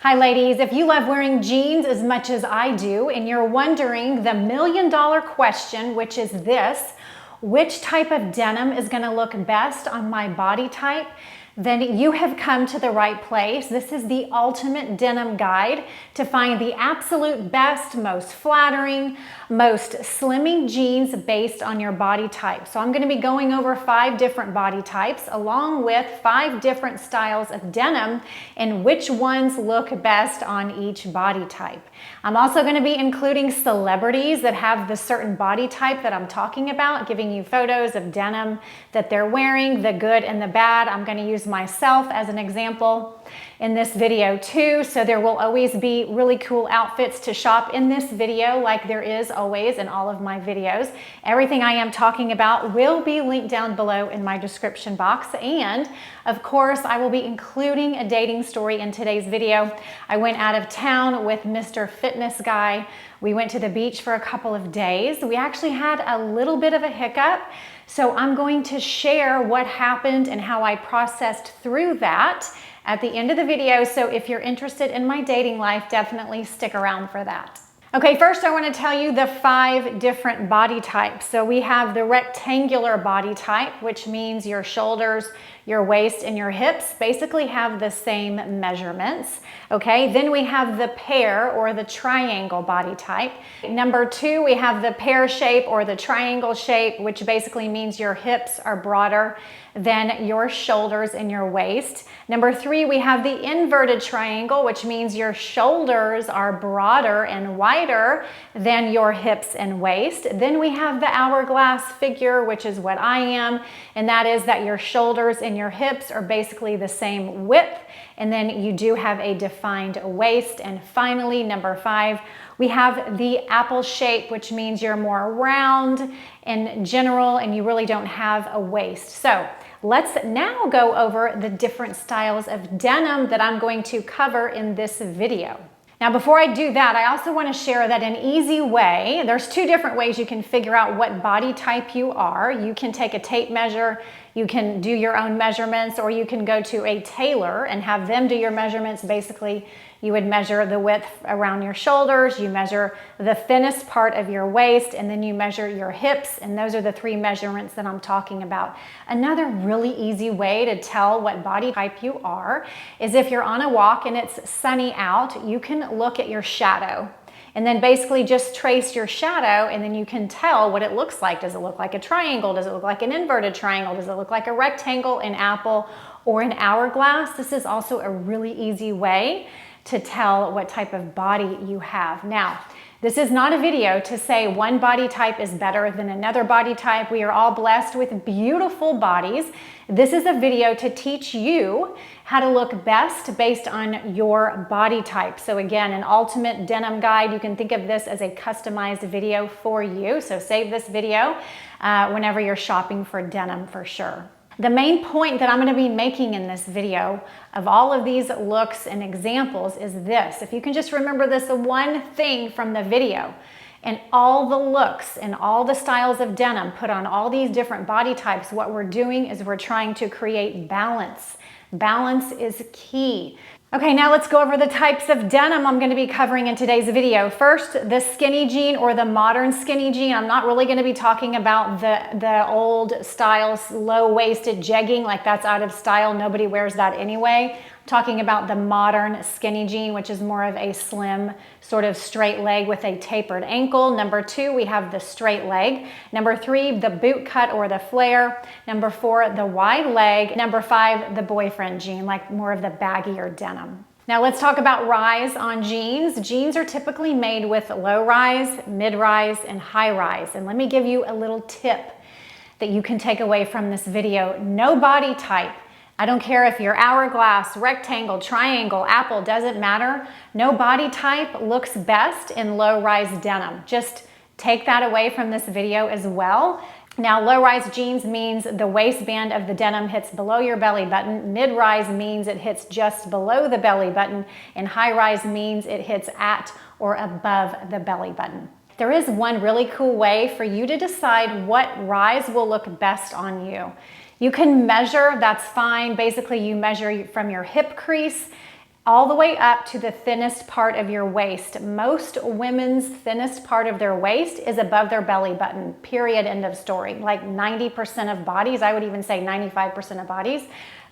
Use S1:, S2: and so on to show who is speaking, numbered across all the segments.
S1: Hi ladies, if you love wearing jeans as much as I do and you're wondering the million-dollar question, which is this, which type of denim is going to look best on my body type, then you have come to the right place. This is the ultimate denim guide to find the absolute best, most flattering, most slimming jeans based on your body type. So I'm going to be going over 5 different body types along with 5 different styles of denim and which ones look best on each body type. I'm also going to be including celebrities that have the certain body type that I'm talking about, giving you photos of denim that they're wearing, the good and the bad. I'm going to use myself as an example in this video too, so there will always be really cool outfits to shop in this video like there is always in all of my videos. Everything I am talking about will be linked down below in my description box, and of course I will be including a dating story in today's video. I went out of town with Mr. Fitness Guy. We went to the beach for a couple of days. We actually had a little bit of a hiccup, so I'm going to share what happened and how I processed through that at the end of the video. So if you're interested in my dating life, definitely stick around for that. Okay, first I want to tell you the 5 different body types. So we have the rectangular body type, which means your shoulders, your waist, and your hips basically have the same measurements. Okay, then we have the pear or the triangle body type. Number 2, we have the pear shape or the triangle shape, which basically means your hips are broader than your shoulders and your waist. Number 3, we have the inverted triangle, which means your shoulders are broader and wider than your hips and waist. Then we have the hourglass figure, which is what I am, and that is that your shoulders and your hips are basically the same width, and then you do have a defined waist. And finally, number 5, we have the apple shape, which means you're more round in general and you really don't have a waist. So let's now go over the different styles of denim that I'm going to cover in this video. Now, before I do that, I also want to share that an easy way, there's 2 different ways you can figure out what body type you are. You can take a tape measure, you can do your own measurements, or you can go to a tailor and have them do your measurements. Basically, you would measure the width around your shoulders, you measure the thinnest part of your waist, and then you measure your hips, and those are the 3 measurements that I'm talking about. Another really easy way to tell what body type you are is if you're on a walk and it's sunny out, you can look at your shadow and then basically just trace your shadow, and then you can tell what it looks like. Does it look like a triangle? Does it look like an inverted triangle? Does it look like a rectangle, an apple, or an hourglass? This is also a really easy way to tell what type of body you have. Now, this is not a video to say one body type is better than another body type. We are all blessed with beautiful bodies. This is a video to teach you how to look best based on your body type. So again, an ultimate denim guide. You can think of this as a customized video for you. So save this video whenever you're shopping for denim for sure. The main point that I'm going to be making in this video of all of these looks and examples is this. If you can just remember this one thing from the video, and all the looks and all the styles of denim put on all these different body types, what we're doing is we're trying to create balance. Balance is key. Okay, now let's go over the types of denim I'm going to be covering in today's video. First, the skinny jean or the modern skinny jean. I'm not really going to be talking about the old styles, low-waisted jegging, like that's out of style. Nobody wears that anyway. I'm talking about the modern skinny jean, which is more of a slim, sort of straight leg with a tapered ankle. Number 2, we have the straight leg. Number 3, the boot cut or the flare. Number 4, the wide leg. Number 5, the boyfriend jean, like more of the baggier denim. Now let's talk about rise on jeans. Jeans are typically made with low rise, mid rise, and high rise. And let me give you a little tip that you can take away from this video. No body type, I don't care if you're hourglass, rectangle, triangle, apple, doesn't matter. No body type looks best in low-rise denim. Just take that away from this video as well. Now, low-rise jeans means the waistband of the denim hits below your belly button. Mid-rise means it hits just below the belly button. And high-rise means it hits at or above the belly button. There is one really cool way for you to decide what rise will look best on you. You can measure, that's fine. Basically, you measure from your hip crease all the way up to the thinnest part of your waist. Most women's thinnest part of their waist is above their belly button, period, end of story. Like 90% of bodies, I would even say 95% of bodies,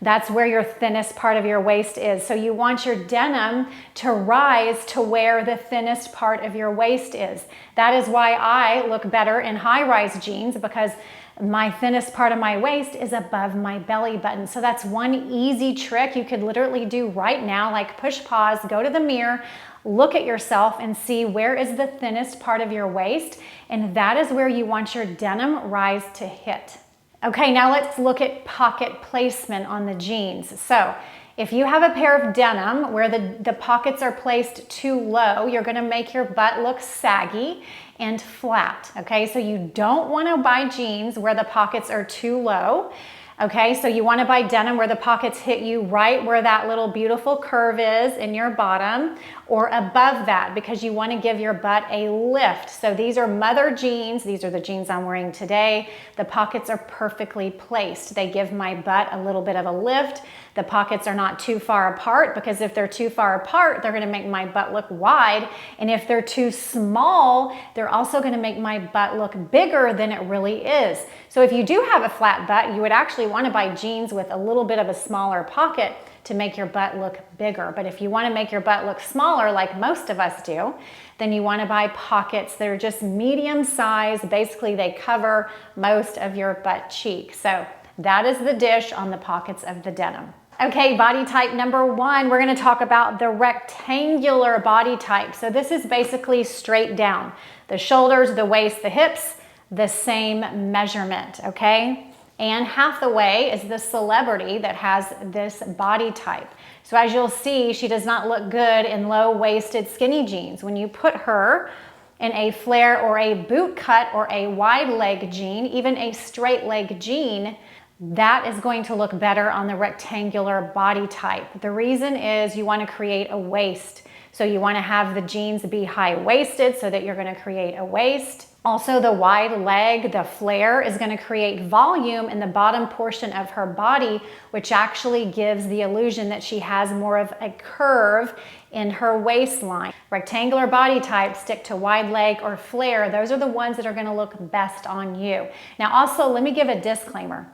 S1: that's where your thinnest part of your waist is. So you want your denim to rise to where the thinnest part of your waist is. That is why I look better in high-rise jeans, because my thinnest part of my waist is above my belly button. So that's one easy trick you could literally do right now, like push pause, go to the mirror, look at yourself and see where is the thinnest part of your waist. And that is where you want your denim rise to hit. Okay, now let's look at pocket placement on the jeans. So if you have a pair of denim where the pockets are placed too low, you're gonna make your butt look saggy and flat, okay? So you don't wanna buy jeans where the pockets are too low, okay? So you wanna buy denim where the pockets hit you right where that little beautiful curve is in your bottom, or above that, because you wanna give your butt a lift. So these are mother jeans. These are the jeans I'm wearing today. The pockets are perfectly placed. They give my butt a little bit of a lift. The pockets are not too far apart, because if they're too far apart, they're gonna make my butt look wide. And if they're too small, they're also gonna make my butt look bigger than it really is. So if you do have a flat butt, you would actually wanna buy jeans with a little bit of a smaller pocket to make your butt look bigger. But if you wanna make your butt look smaller, like most of us do, then you wanna buy pockets that are just medium size. Basically, they cover most of your butt cheek. So that is the dish on the pockets of the denim. Okay, body type number one, we're gonna talk about the rectangular body type. So this is basically straight down. The shoulders, the waist, the hips, the same measurement, okay? Anne Hathaway is the celebrity that has this body type. So as you'll see, she does not look good in low-waisted skinny jeans. When you put her in a flare or a boot cut or a wide leg jean, even a straight leg jean, that is going to look better on the rectangular body type. The reason is you want to create a waist. So you want to have the jeans be high-waisted so that you're going to create a waist. Also, the wide leg, the flare, is going to create volume in the bottom portion of her body, which actually gives the illusion that she has more of a curve in her waistline. Rectangular body types stick to wide leg or flare. Those are the ones that are going to look best on you. Now, also, let me give a disclaimer.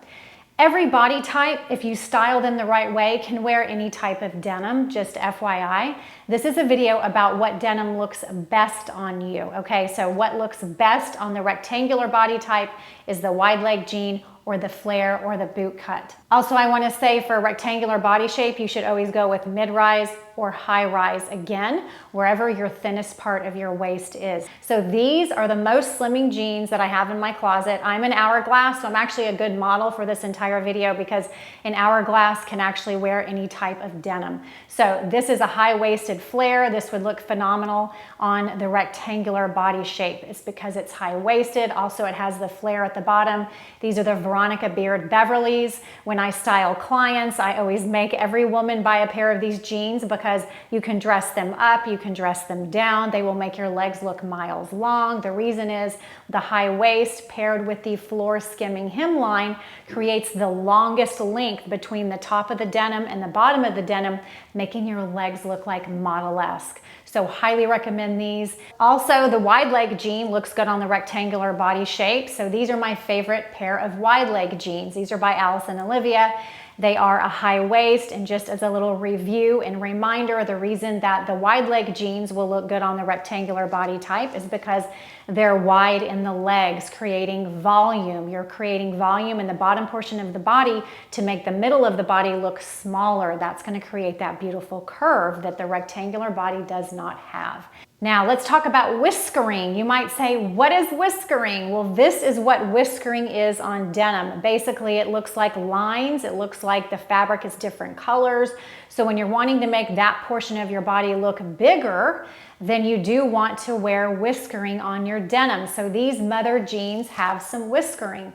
S1: Every body type, if you style them the right way, can wear any type of denim, just FYI. This is a video about what denim looks best on you, okay? So what looks best on the rectangular body type is the wide leg jean or the flare or the boot cut. Also, I wanna say for rectangular body shape, you should always go with mid-rise or high-rise, again, wherever your thinnest part of your waist is. So these are the most slimming jeans that I have in my closet. I'm an Hourglass, so I'm actually a good model for this entire video because an Hourglass can actually wear any type of denim. So this is a high-waisted flare. This would look phenomenal on the rectangular body shape. It's because it's high-waisted. Also, it has the flare at the bottom. These are the Veronica Beard Beverleys. When I style clients, I always make every woman buy a pair of these jeans because you can dress them up, you can dress them down. They will make your legs look miles long. The reason is the high waist paired with the floor skimming hemline creates the longest length between the top of the denim and the bottom of the denim, making your legs look like model-esque. So highly recommend these. Also, the wide leg jean looks good on the rectangular body shape. So these are my favorite pair of wide leg jeans. These are by Alice and Olivia. They are a high waist, and just as a little review and reminder, the reason that the wide leg jeans will look good on the rectangular body type is because they're wide in the legs, creating volume. You're creating volume in the bottom portion of the body to make the middle of the body look smaller. That's going to create that beautiful curve that the rectangular body does not have. Now let's talk about whiskering. You might say, what is whiskering? Well, this is what whiskering is on denim. Basically, it looks like lines. It looks like the fabric is different colors. So when you're wanting to make that portion of your body look bigger, then you do want to wear whiskering on your denim. So these mother jeans have some whiskering.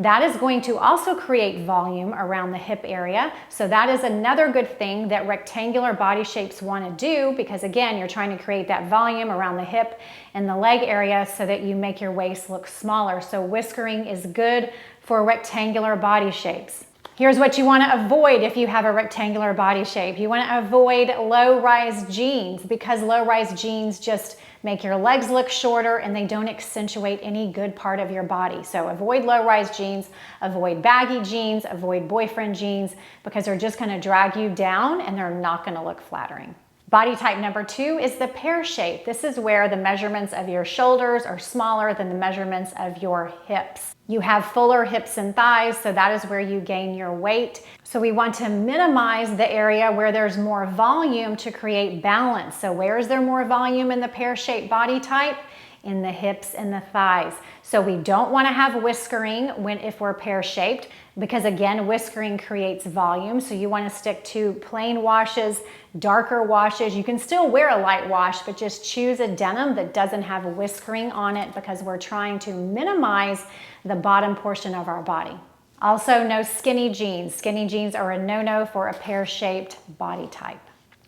S1: That is going to also create volume around the hip area. So that is another good thing that rectangular body shapes want to do, because again, you're trying to create that volume around the hip and the leg area so that you make your waist look smaller. So whiskering is good for rectangular body shapes. Here's what you want to avoid if you have a rectangular body shape. You want to avoid low-rise jeans because low-rise jeans just make your legs look shorter and they don't accentuate any good part of your body. So avoid low-rise jeans, avoid baggy jeans, avoid boyfriend jeans because they're just going to drag you down and they're not going to look flattering. Body type number 2 is the pear shape. This is where the measurements of your shoulders are smaller than the measurements of your hips. You have fuller hips and thighs, so that is where you gain your weight. So we want to minimize the area where there's more volume to create balance. So where is there more volume in the pear shape body type? In the hips and the thighs. So we don't want to have whiskering if we're pear shaped because again, whiskering creates volume. So you want to stick to plain washes, darker washes. You can still wear a light wash, but just choose a denim that doesn't have whiskering on it because we're trying to minimize the bottom portion of our body. Also, no skinny jeans. Skinny jeans are a no-no for a pear-shaped body type.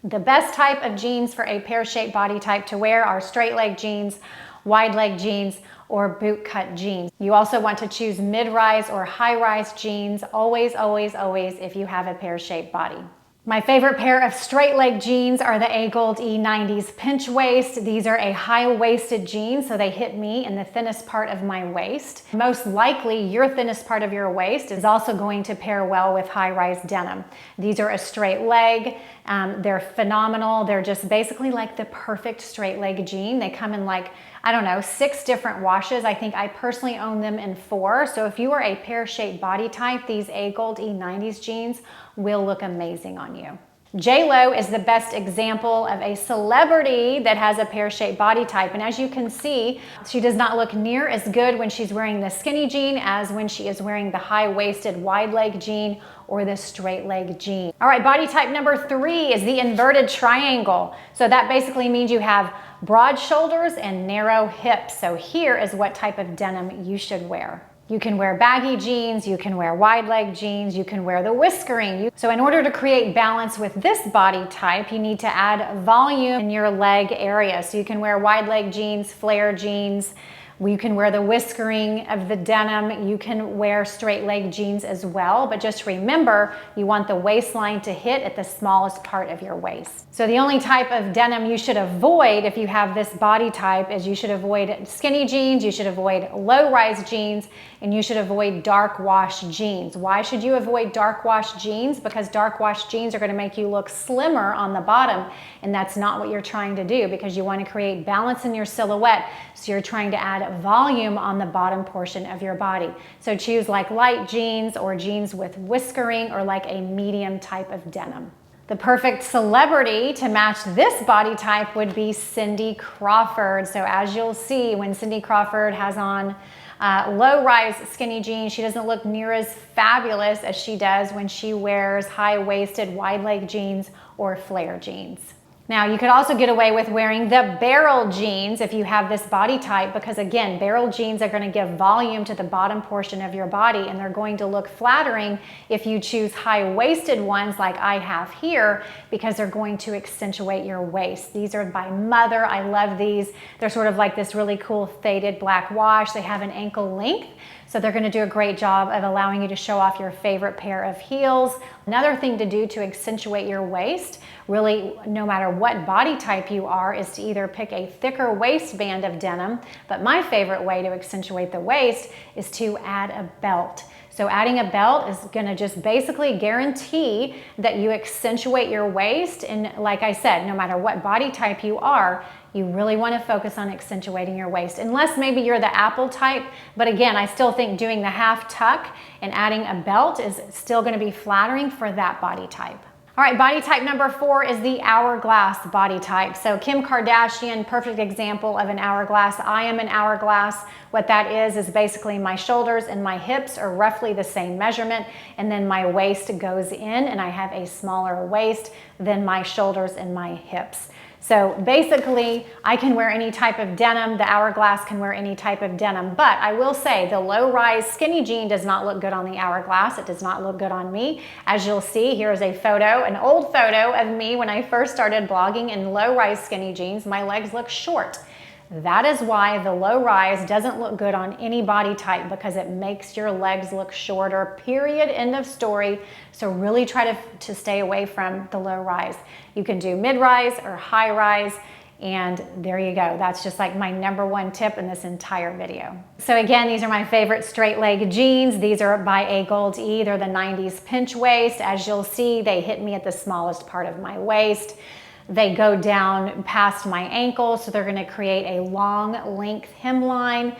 S1: The best type of jeans for a pear-shaped body type to wear are straight leg jeans, wide leg jeans, or boot cut jeans. You also want to choose mid-rise or high-rise jeans, always, always, always if you have a pear-shaped body. My favorite pair of straight leg jeans are the A-Gold E90s pinch waist. These are a high-waisted jean, so they hit me in the thinnest part of my waist. Most likely, your thinnest part of your waist is also going to pair well with high-rise denim. These are a straight leg. They're phenomenal. They're just basically like the perfect straight leg jean. They come in like, I don't know, 6 different washes. I think I personally own them in 4. So if you are a pear-shaped body type, these A-Gold E90s jeans will look amazing on you. J-Lo is the best example of a celebrity that has a pear-shaped body type. And as you can see, she does not look near as good when she's wearing the skinny jean as when she is wearing the high-waisted wide leg jean or the straight leg jean. All right, body type number 3 is the inverted triangle. So that basically means you have broad shoulders and narrow hips. So here is what type of denim you should wear. You can wear baggy jeans, you can wear wide leg jeans, you can wear the whiskering. So in order to create balance with this body type, you need to add volume in your leg area. So you can wear wide leg jeans, flare jeans, you can wear the whiskering of the denim, you can wear straight leg jeans as well, but just remember, you want the waistline to hit at the smallest part of your waist. So the only type of denim you should avoid if you have this body type is you should avoid skinny jeans, you should avoid low-rise jeans, and you should avoid dark wash jeans. Why should you avoid dark wash jeans? Because dark wash jeans are going to make you look slimmer on the bottom, and that's not what you're trying to do because you want to create balance in your silhouette. So you're trying to add volume on the bottom portion of your body. So choose like light jeans or jeans with whiskering or like a medium type of denim. The perfect celebrity to match this body type would be Cindy Crawford. So as you'll see, when Cindy Crawford has on low-rise skinny jeans, she doesn't look near as fabulous as she does when she wears high-waisted wide leg jeans or flare jeans. Now, you could also get away with wearing the barrel jeans if you have this body type because, again, barrel jeans are going to give volume to the bottom portion of your body and they're going to look flattering if you choose high-waisted ones like I have here because they're going to accentuate your waist. These are by Mother. I love these. They're sort of like this really cool faded black wash. They have an ankle length. So they're going to do a great job of allowing you to show off your favorite pair of heels. Another thing to do to accentuate your waist, really no matter what body type you are, is to either pick a thicker waistband of denim, but my favorite way to accentuate the waist is to add a belt. So adding a belt is going to just basically guarantee that you accentuate your waist. And like I said, no matter what body type you are, you really want to focus on accentuating your waist. Unless maybe you're the apple type, but again, I still think doing the half tuck and adding a belt is still going to be flattering for that body type. All right, body type number 4 is the hourglass body type. So Kim Kardashian, perfect example of an hourglass. I am an hourglass. What that is basically my shoulders and my hips are roughly the same measurement, and then my waist goes in, and I have a smaller waist than my shoulders and my hips. So basically, I can wear any type of denim. The hourglass can wear any type of denim. But I will say the low-rise skinny jean does not look good on the hourglass. It does not look good on me. As you'll see, here's a photo, an old photo of me when I first started blogging in low-rise skinny jeans. My legs look short. That is why the low rise doesn't look good on any body type, because it makes your legs look shorter, period, end of story. So really try to stay away from the low rise. You can do mid rise or high rise. And there you go. That's just like my #1 tip in this entire video. So again, these are my favorite straight leg jeans. These are by A Gold E. They're the 90s pinch waist. As you'll see, they hit me at the smallest part of my waist. They go down past my ankle, so they're gonna create a long length hemline.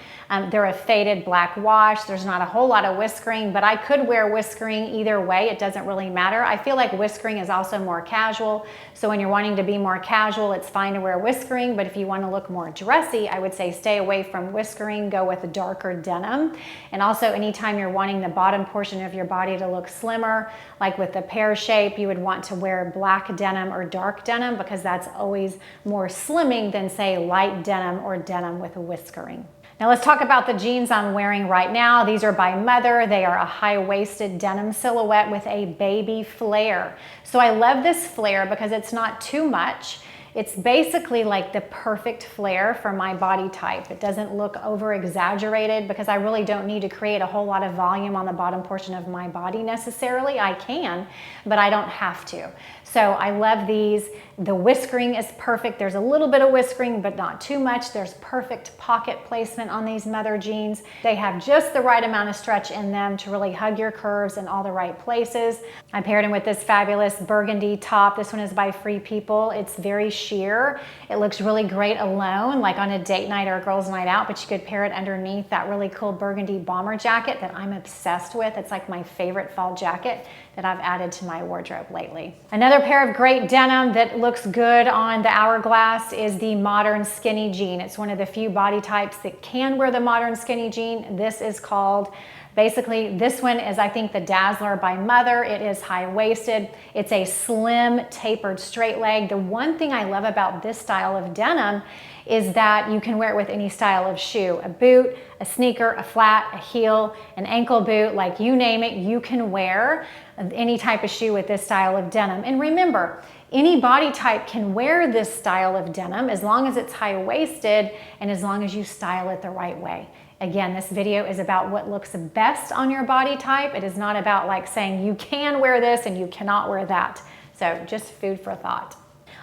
S1: They're a faded black wash. There's not a whole lot of whiskering, but I could wear whiskering either way. It doesn't really matter. I feel like whiskering is also more casual. So when you're wanting to be more casual, it's fine to wear whiskering, but if you wanna look more dressy, I would say stay away from whiskering, go with darker denim. And also anytime you're wanting the bottom portion of your body to look slimmer, like with the Pear Shape, you would want to wear black denim or dark denim, because that's always more slimming than say light denim or denim with whiskering. Now let's talk about the jeans I'm wearing right now. These are by Mother. They are a high-waisted denim silhouette with a baby flare. So I love this flare because it's not too much. It's basically like the perfect flare for my body type. It doesn't look over exaggerated because I really don't need to create a whole lot of volume on the bottom portion of my body necessarily. I can, but I don't have to. So I love these. The whiskering is perfect. There's a little bit of whiskering, but not too much. There's perfect pocket placement on these Mother jeans. They have just the right amount of stretch in them to really hug your curves in all the right places. I paired them with this fabulous burgundy top. This one is by Free People. It's very sheer. It looks really great alone, like on a date night or a girls' night out, but you could pair it underneath that really cool burgundy bomber jacket that I'm obsessed with. It's like my favorite fall jacket that I've added to my wardrobe lately. Another pair of great denim that looks good on the Hourglass is the modern skinny jean. It's one of the few body types that can wear the modern skinny jean. This is called, basically, this one is, I think, the Dazzler by Mother. It is high-waisted. It's a slim, tapered, straight leg. The one thing I love about this style of denim is that you can wear it with any style of shoe, a boot, a sneaker, a flat, a heel, an ankle boot, like you name it, you can wear any type of shoe with this style of denim. And remember, any body type can wear this style of denim as long as it's high-waisted and as long as you style it the right way. Again, this video is about what looks best on your body type. It is not about like saying you can wear this and you cannot wear that. So just food for thought.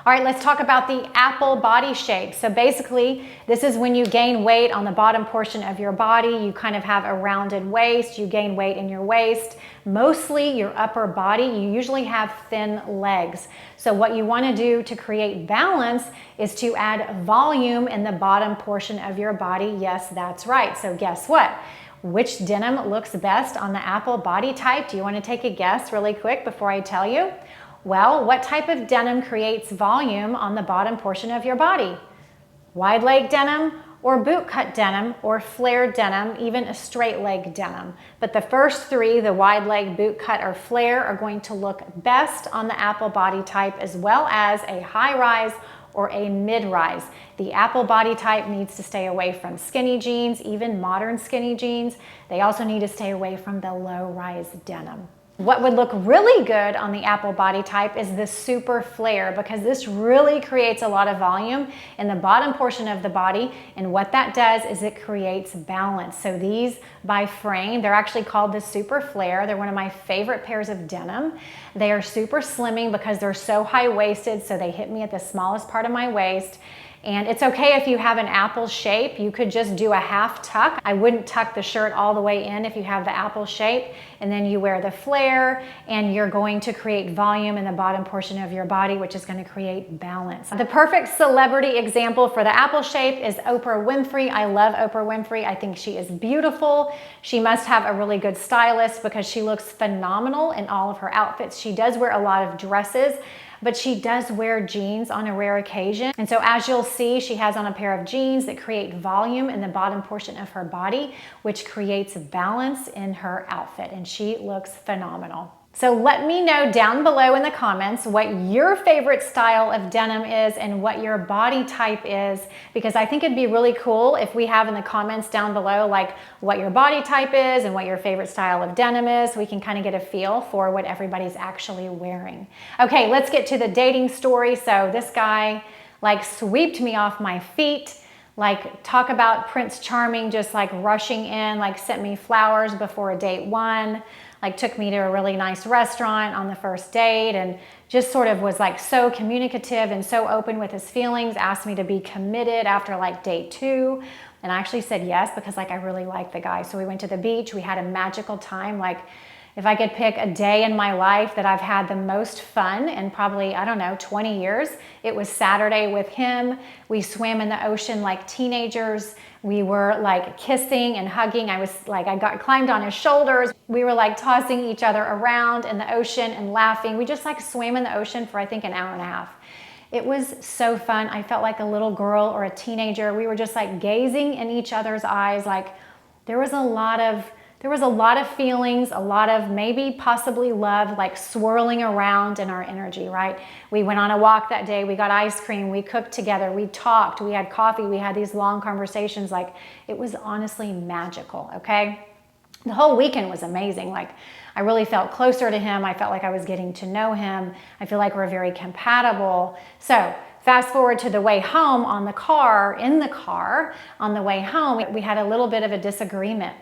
S1: All right, let's talk about the apple body shape. So basically, this is when you gain weight on the bottom portion of your body. You kind of have a rounded waist. You gain weight in your waist, mostly your upper body. You usually have thin legs. So what you want to do to create balance is to add volume in the bottom portion of your body. Yes, that's right. So guess what? Which denim looks best on the apple body type? Do you want to take a guess really quick before I tell you? Well, what type of denim creates volume on the bottom portion of your body? Wide leg denim or boot cut denim or flared denim, even a straight leg denim. But the first three, the wide leg, boot cut, or flare, are going to look best on the apple body type, as well as a high rise or a mid rise. The apple body type needs to stay away from skinny jeans, even modern skinny jeans. They also need to stay away from the low rise denim. What would look really good on the apple body type is the super flare, because this really creates a lot of volume in the bottom portion of the body, and what that does is it creates balance. So these by Frame, they're actually called the super flare. They're one of my favorite pairs of denim. They are super slimming because they're so high-waisted, so they hit me at the smallest part of my waist. And it's okay if you have an apple shape. You could just do a half tuck. I wouldn't tuck the shirt all the way in if you have the apple shape, and then you wear the flare, and you're going to create volume in the bottom portion of your body, which is going to create balance. The perfect celebrity example for the apple shape is Oprah Winfrey. I love Oprah Winfrey. I think she is beautiful. She must have a really good stylist because she looks phenomenal in all of her outfits. She does wear a lot of dresses, but she does wear jeans on a rare occasion. And so as you'll see, she has on a pair of jeans that create volume in the bottom portion of her body, which creates balance in her outfit, and she looks phenomenal. So let me know down below in the comments what your favorite style of denim is and what your body type is, because I think it'd be really cool if we have in the comments down below like what your body type is and what your favorite style of denim is. We can kind of get a feel for what everybody's actually wearing. Okay, let's get to the dating story. So this guy like swept me off my feet. Like, talk about Prince Charming, just like rushing in, like sent me flowers before a date one, like took me to a really nice restaurant on the first date, and just sort of was like so communicative and so open with his feelings, asked me to be committed after like date two. And I actually said yes, because like I really liked the guy. So we went to the beach, we had a magical time. Like, if I could pick a day in my life that I've had the most fun in probably, I don't know, 20 years, it was Saturday with him. We swam in the ocean like teenagers. We were like kissing and hugging. I climbed on his shoulders. We were like tossing each other around in the ocean and laughing. We just like swam in the ocean for I think an hour and a half. It was so fun. I felt like a little girl or a teenager. We were just like gazing in each other's eyes. Like, there was a lot of feelings, a lot of maybe possibly love, like swirling around in our energy, right? We went on a walk that day, we got ice cream, we cooked together, we talked, we had coffee, we had these long conversations. Like, it was honestly magical, okay? The whole weekend was amazing. Like, I really felt closer to him. I felt like I was getting to know him. I feel like we're very compatible. So fast forward to the way home in the car, on the way home, we had a little bit of a disagreement.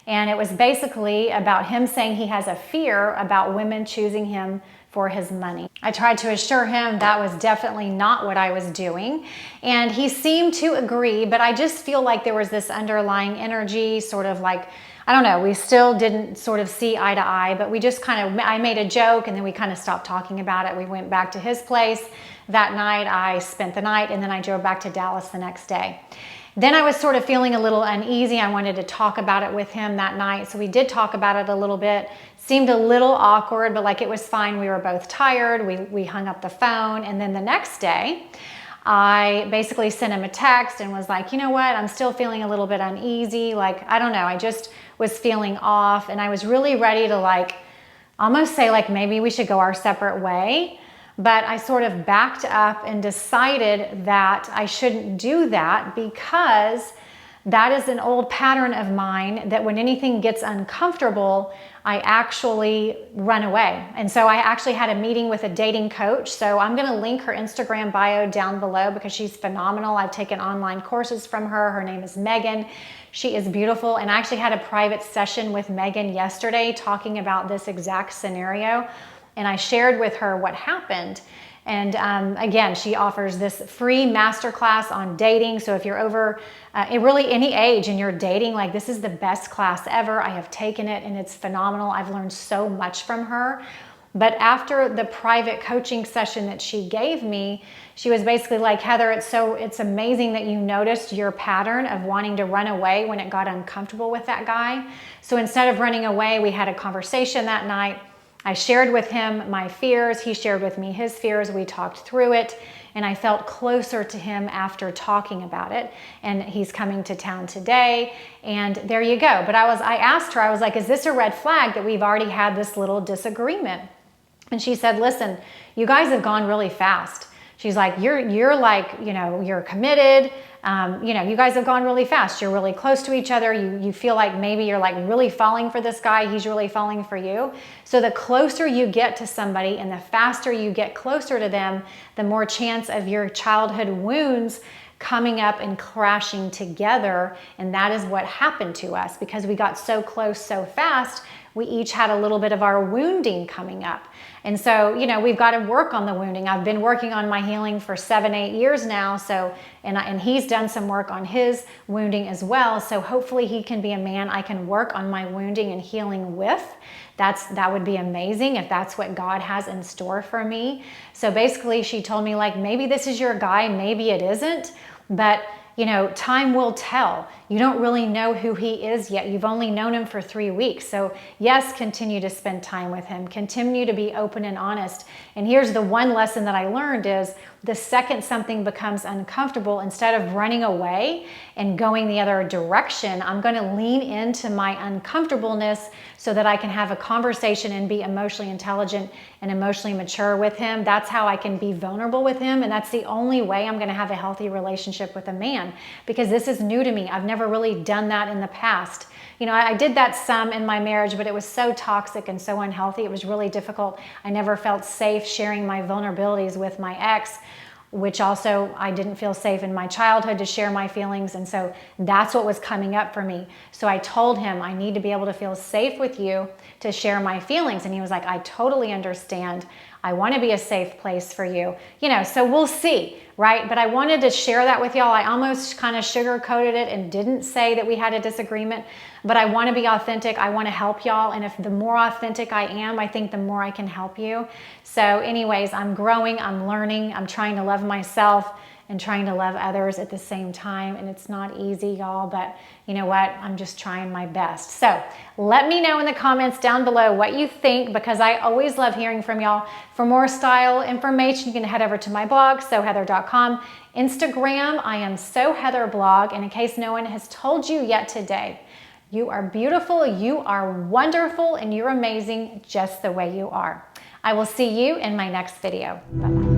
S1: And it was basically about him saying he has a fear about women choosing him for his money. I tried to assure him that was definitely not what I was doing. And he seemed to agree, but I just feel like there was this underlying energy, sort of like, I don't know, we still didn't sort of see eye to eye, but we just I made a joke and then we kind of stopped talking about it. We went back to his place that night. I spent the night and then I drove back to Dallas the next day. Then I was sort of feeling a little uneasy. I wanted to talk about it with him that night. So we did talk about it a little bit. Seemed a little awkward, but like it was fine. We were both tired. We hung up the phone. And then the next day, I basically sent him a text and was like, you know what? I'm still feeling a little bit uneasy. Like, I don't know. I just was feeling off. And I was really ready to like almost say like maybe we should go our separate way. But I sort of backed up and decided that I shouldn't do that, because that is an old pattern of mine, that when anything gets uncomfortable, I actually run away. And so I actually had a meeting with a dating coach. So I'm going to link her Instagram bio down below, because she's phenomenal. I've taken online courses from her. Her name is Megan. She is beautiful. And I actually had a private session with Megan yesterday talking about this exact scenario. And I shared with her what happened. And again, she offers this free masterclass on dating. So if you're over really any age and you're dating, like, this is the best class ever. I have taken it and it's phenomenal. I've learned so much from her. But after the private coaching session that she gave me, she was basically like, Heather, it's amazing that you noticed your pattern of wanting to run away when it got uncomfortable with that guy. So instead of running away, we had a conversation that night. I shared with him my fears. He shared with me his fears. We talked through it, and I felt closer to him after talking about it. And he's coming to town today, and there you go. But I asked her, I was like, is this a red flag that we've already had this little disagreement? And she said, listen, you guys have gone really fast. She's like, you're like, you're committed. You guys have gone really fast. You're really close to each other. You feel like maybe you're like really falling for this guy. He's really falling for you. So the closer you get to somebody and the faster you get closer to them, the more chance of your childhood wounds coming up and crashing together. And that is what happened to us, because we got so close so fast. We each had a little bit of our wounding coming up. And so, we've got to work on the wounding. I've been working on my healing for 7-8 years now. So, and he's done some work on his wounding as well. So hopefully he can be a man I can work on my wounding and healing with. That would be amazing if that's what God has in store for me. So basically she told me, like, maybe this is your guy, maybe it isn't, but time will tell. You don't really know who he is yet. You've only known him for 3 weeks. So yes, continue to spend time with him. Continue to be open and honest. And here's the one lesson that I learned is, the second something becomes uncomfortable, instead of running away and going the other direction, I'm going to lean into my uncomfortableness so that I can have a conversation and be emotionally intelligent and emotionally mature with him. That's how I can be vulnerable with him. And that's the only way I'm going to have a healthy relationship with a man, because this is new to me. I've never really done that in the past. I did that some in my marriage, but it was so toxic and so unhealthy. It was really difficult. I never felt safe sharing my vulnerabilities with my ex. which also I didn't feel safe in my childhood to share my feelings. And so that's what was coming up for me. So I told him, I need to be able to feel safe with you to share my feelings. And he was like, I totally understand. I want to be a safe place for you. You know, so we'll see, right? But I wanted to share that with y'all. I almost kind of sugar-coated it and didn't say that we had a disagreement, but I want to be authentic. I want to help y'all. And if the more authentic I am, I think the more I can help you. So anyways, I'm growing, I'm learning, I'm trying to love myself and trying to love others at the same time. And it's not easy, y'all, but you know what? I'm just trying my best. So let me know in the comments down below what you think, because I always love hearing from y'all. For more style information, you can head over to my blog, soheather.com. Instagram, I am soheatherblog. And in case no one has told you yet today, you are beautiful, you are wonderful, and you're amazing just the way you are. I will see you in my next video. Bye-bye.